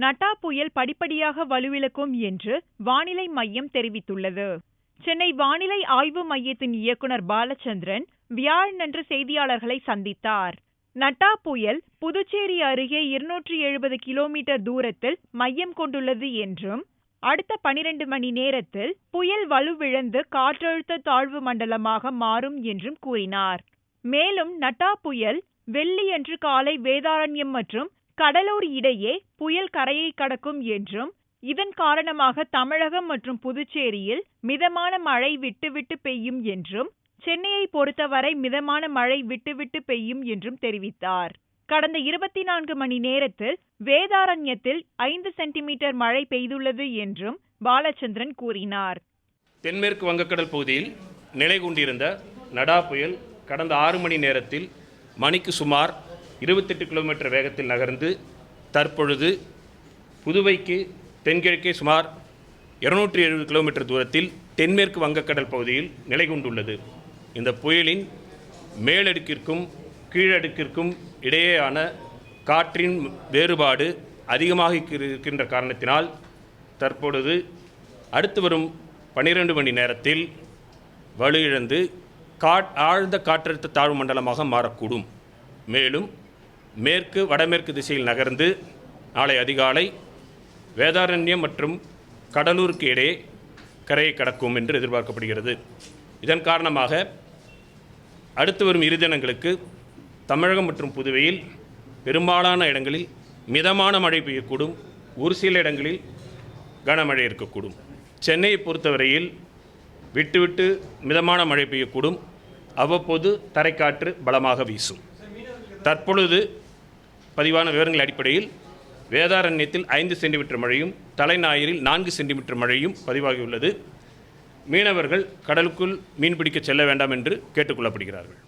நட்டா புயல் படிப்படியாக வலுவிழக்கும் என்று வானிலை மையம் தெரிவித்துள்ளது. சென்னை வானிலை ஆய்வு மையத்தின் இயக்குனர் பாலச்சந்திரன் வியாழனன்று செய்தியாளர்களை சந்தித்தார். நட்டா புயல் புதுச்சேரி அருகே 270 கிலோமீட்டர் தூரத்தில் மையம் கொண்டுள்ளது என்றும், அடுத்த 12 மணி நேரத்தில் புயல் வலுவிழந்து காற்றழுத்த தாழ்வு மண்டலமாக மாறும் என்றும் கூறினார். மேலும் நட்டா புயல் வெள்ளியன்று காலை வேதாரண்யம் மற்றும் கடலூர் இடையே புயல் கரையை கடக்கும் என்றும், இதன் காரணமாக தமிழகம் மற்றும் புதுச்சேரியில் மிதமான மழை விட்டுவிட்டு பெய்யும் என்றும், சென்னையை பொறுத்தவரை மிதமான மழை விட்டுவிட்டு பெய்யும் என்றும் தெரிவித்தார். கடந்த 24 மணி நேரத்தில் வேதாரண்யத்தில் 5 சென்டிமீட்டர் மழை பெய்துள்ளது என்றும் பாலச்சந்திரன் கூறினார். தென்மேற்கு வங்கக்கடல் பகுதியில் நிலை கொண்டிருந்த நடா புயல் கடந்த 6 மணி நேரத்தில் மணிக்கு சுமார் 28 கிலோமீட்டர் வேகத்தில் நகர்ந்து தற்பொழுது புதுவைக்கு தென்கிழக்கே சுமார் 270 கிலோமீட்டர் தூரத்தில் தென்மேற்கு வங்கக்கடல் பகுதியில் நிலை கொண்டுள்ளது. இந்த புயலின் மேலடுக்கிற்கும் கீழடுக்கிற்கும் இடையேயான காற்றின் வேறுபாடு அதிகமாக இருக்கின்ற காரணத்தினால் தற்பொழுது அடுத்து வரும் 12 மணி நேரத்தில் வலுவிழந்து ஆழ்ந்த காற்றழுத்த தாழ்வு மண்டலமாக மாறக்கூடும். மேலும் மேற்கு வடமேற்கு திசையில் நகர்ந்து நாளை அதிகாலை வேதாரண்யம் மற்றும் கடலூருக்கு இடையே கரையை கடக்கும் என்று எதிர்பார்க்கப்படுகிறது. இதன் காரணமாக அடுத்து வரும் 2 தினங்களுக்கு தமிழகம் மற்றும் புதுவையில் பெரும்பாலான இடங்களில் மிதமான மழை பெய்யக்கூடும். ஒரு சில இடங்களில் கனமழை இருக்கக்கூடும். சென்னையை பொறுத்தவரையில் விட்டுவிட்டு மிதமான மழை பெய்யக்கூடும். அவ்வப்போது தரைக்காற்று பலமாக வீசும். தற்பொழுது பதிவான விவரங்கள் அடிப்படையில் வேதாரண்யத்தில் 5 சென்டிமீட்டர் மழையும் தலைஞாயிறில் 4 சென்டிமீட்டர் மழையும் பதிவாகியுள்ளது. மீனவர்கள் கடலுக்குள் மீன்பிடிக்க செல்ல வேண்டாம் என்று கேட்டுக்கொள்ளப்படுகிறார்கள்.